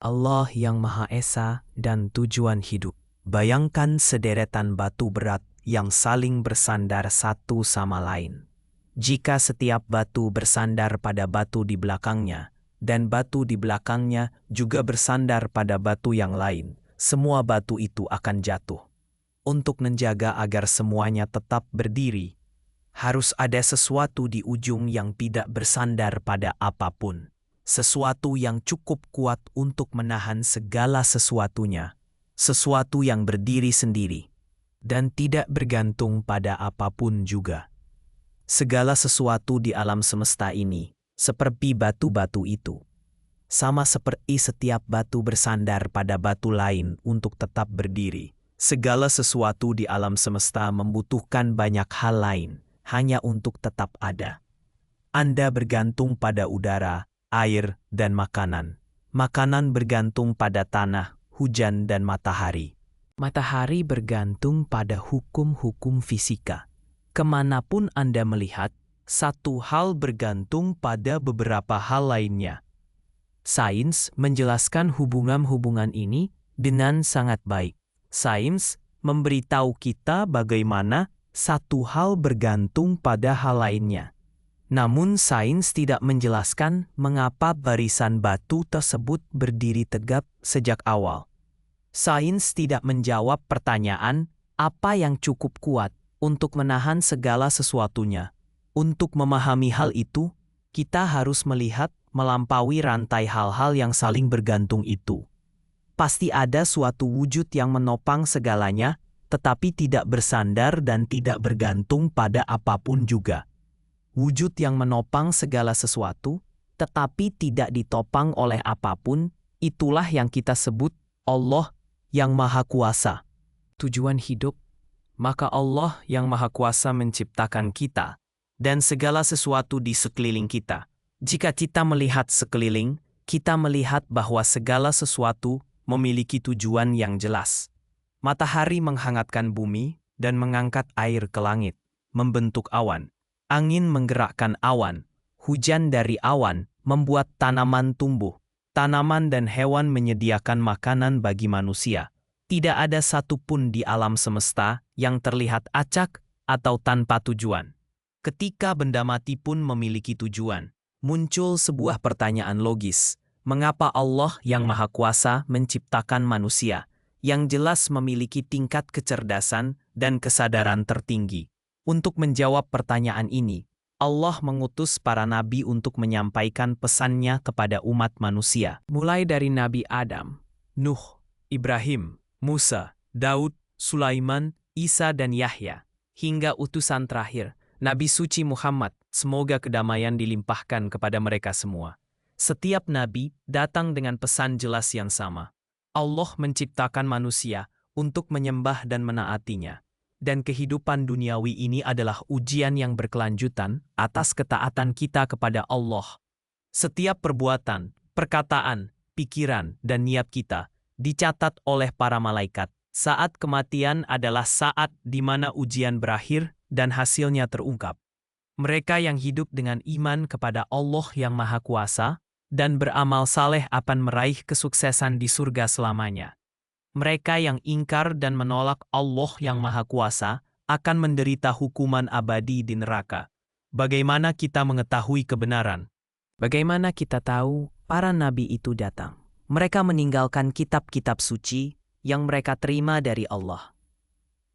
Allah yang Maha Esa dan tujuan hidup. Bayangkan sederetan batu berat yang saling bersandar satu sama lain. Jika setiap batu bersandar pada batu di belakangnya, dan batu di belakangnya juga bersandar pada batu yang lain, semua batu itu akan jatuh. Untuk menjaga agar semuanya tetap berdiri, harus ada sesuatu di ujung yang tidak bersandar pada apapun. Sesuatu yang cukup kuat untuk menahan segala sesuatunya. Sesuatu yang berdiri sendiri dan tidak bergantung pada apapun juga. Segala sesuatu di alam semesta ini seperti batu-batu itu. Sama seperti setiap batu bersandar pada batu lain untuk tetap berdiri. Segala sesuatu di alam semesta membutuhkan banyak hal lain hanya untuk tetap ada. Anda bergantung pada udara, air, dan makanan. Makanan bergantung pada tanah, hujan, dan matahari. Matahari bergantung pada hukum-hukum fisika. Kemanapun Anda melihat, satu hal bergantung pada beberapa hal lainnya. Sains menjelaskan hubungan-hubungan ini dengan sangat baik. Sains memberitahu kita bagaimana satu hal bergantung pada hal lainnya. Namun sains tidak menjelaskan mengapa barisan batu tersebut berdiri tegap sejak awal. Sains tidak menjawab pertanyaan apa yang cukup kuat untuk menahan segala sesuatunya. Untuk memahami hal itu, kita harus melihat melampaui rantai hal-hal yang saling bergantung itu. Pasti ada suatu wujud yang menopang segalanya, tetapi tidak bersandar dan tidak bergantung pada apapun juga. Wujud yang menopang segala sesuatu, tetapi tidak ditopang oleh apapun, itulah yang kita sebut Allah yang Maha Kuasa. Tujuan hidup, maka Allah yang Maha Kuasa menciptakan kita dan segala sesuatu di sekeliling kita. Jika kita melihat sekeliling, kita melihat bahwa segala sesuatu memiliki tujuan yang jelas. Matahari menghangatkan bumi dan mengangkat air ke langit, membentuk awan. Angin menggerakkan awan, hujan dari awan membuat tanaman tumbuh. Tanaman dan hewan menyediakan makanan bagi manusia. Tidak ada satupun di alam semesta yang terlihat acak atau tanpa tujuan. Ketika benda mati pun memiliki tujuan, muncul sebuah pertanyaan logis. Mengapa Allah yang Maha Kuasa menciptakan manusia, yang jelas memiliki tingkat kecerdasan dan kesadaran tertinggi? Untuk menjawab pertanyaan ini, Allah mengutus para nabi untuk menyampaikan pesannya kepada umat manusia. Mulai dari Nabi Adam, Nuh, Ibrahim, Musa, Daud, Sulaiman, Isa dan Yahya, hingga utusan terakhir, Nabi suci Muhammad, semoga kedamaian dilimpahkan kepada mereka semua. Setiap nabi datang dengan pesan jelas yang sama. Allah menciptakan manusia untuk menyembah dan menaatinya. Dan kehidupan duniawi ini adalah ujian yang berkelanjutan atas ketaatan kita kepada Allah. Setiap perbuatan, perkataan, pikiran, dan niat kita dicatat oleh para malaikat. Saat kematian adalah saat di mana ujian berakhir dan hasilnya terungkap. Mereka yang hidup dengan iman kepada Allah yang Maha Kuasa dan beramal saleh akan meraih kesuksesan di surga selamanya. Mereka yang ingkar dan menolak Allah yang Maha Kuasa akan menderita hukuman abadi di neraka. Bagaimana kita mengetahui kebenaran? Bagaimana kita tahu para nabi itu datang? Mereka meninggalkan kitab-kitab suci yang mereka terima dari Allah.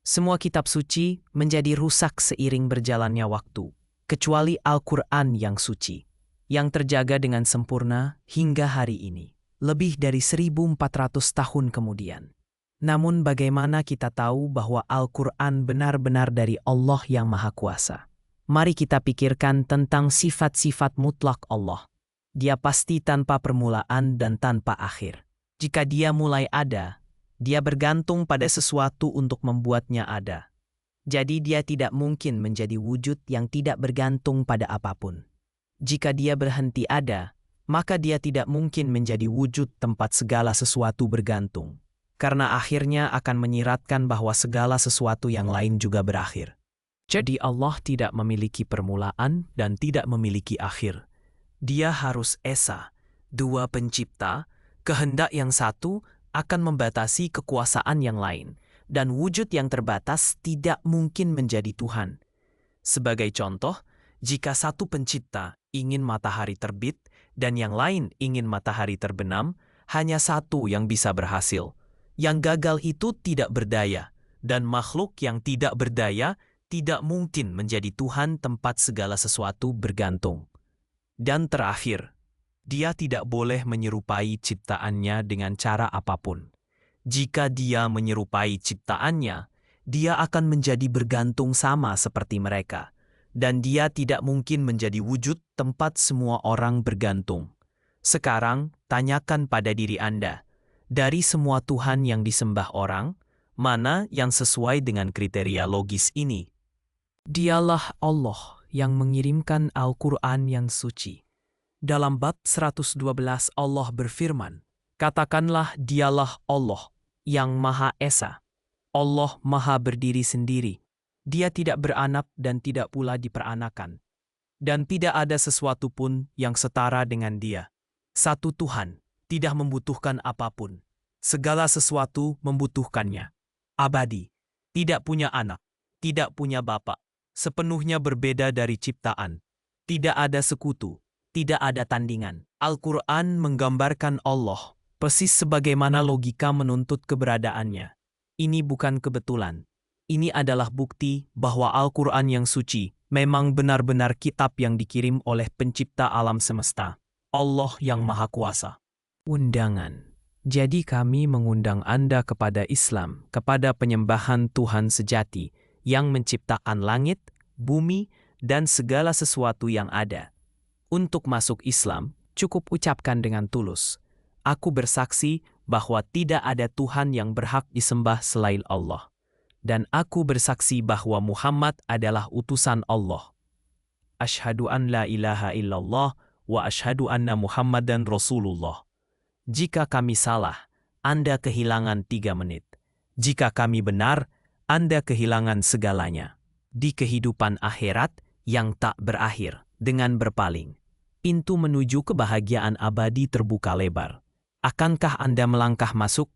Semua kitab suci menjadi rusak seiring berjalannya waktu, kecuali Al-Quran yang suci, yang terjaga dengan sempurna hingga hari ini. Lebih dari 1400 tahun kemudian. Namun bagaimana kita tahu bahwa Al-Quran benar-benar dari Allah yang Maha Kuasa? Mari kita pikirkan tentang sifat-sifat mutlak Allah. Dia pasti tanpa permulaan dan tanpa akhir. Jika dia mulai ada, dia bergantung pada sesuatu untuk membuatnya ada. Jadi dia tidak mungkin menjadi wujud yang tidak bergantung pada apapun. Jika dia berhenti ada, maka dia tidak mungkin menjadi wujud tempat segala sesuatu bergantung. Karena akhirnya akan menyiratkan bahwa segala sesuatu yang lain juga berakhir. Jadi Allah tidak memiliki permulaan dan tidak memiliki akhir. Dia harus Esa, dua pencipta, Kehendak yang satu akan membatasi kekuasaan yang lain, dan wujud yang terbatas tidak mungkin menjadi Tuhan. Sebagai contoh, jika satu pencipta ingin matahari terbit dan yang lain ingin matahari terbenam, hanya satu yang bisa berhasil. Yang gagal itu tidak berdaya, dan makhluk yang tidak berdaya tidak mungkin menjadi Tuhan tempat segala sesuatu bergantung. Dan terakhir, dia tidak boleh menyerupai ciptaannya dengan cara apapun. Jika dia menyerupai ciptaannya, dia akan menjadi bergantung sama seperti mereka, dan dia tidak mungkin menjadi wujud tempat semua orang bergantung. Sekarang, tanyakan pada diri Anda, dari semua Tuhan yang disembah orang, mana yang sesuai dengan kriteria logis ini? Dialah Allah yang mengirimkan Al-Quran yang suci. Dalam bab 112 Allah berfirman, "Katakanlah dialah Allah yang Maha Esa. Allah Maha berdiri sendiri. Dia tidak beranak dan tidak pula diperanakan. Dan tidak ada sesuatu pun yang setara dengan Dia. Satu Tuhan, tidak membutuhkan apapun. Segala sesuatu membutuhkannya. Abadi, tidak punya anak, tidak punya bapa, sepenuhnya berbeda dari ciptaan. Tidak ada sekutu, tidak ada tandingan." Al-Quran menggambarkan Allah persis sebagaimana logika menuntut keberadaannya. Ini bukan kebetulan. Ini adalah bukti bahwa Al-Quran yang suci memang benar-benar kitab yang dikirim oleh pencipta alam semesta, Allah yang Maha Kuasa. Undangan. Jadi kami mengundang Anda kepada Islam, kepada penyembahan Tuhan sejati yang menciptakan langit, bumi, dan segala sesuatu yang ada. Untuk masuk Islam, cukup ucapkan dengan tulus, "Aku bersaksi bahwa tidak ada Tuhan yang berhak disembah selain Allah. Dan aku bersaksi bahwa Muhammad adalah utusan Allah. Asyhadu an la ilaha illallah wa asyhadu anna Muhammadan Rasulullah." Jika kami salah, Anda kehilangan 3 menit. Jika kami benar, Anda kehilangan segalanya. Di kehidupan akhirat yang tak berakhir dengan berpaling, pintu menuju kebahagiaan abadi terbuka lebar. Akankah Anda melangkah masuk?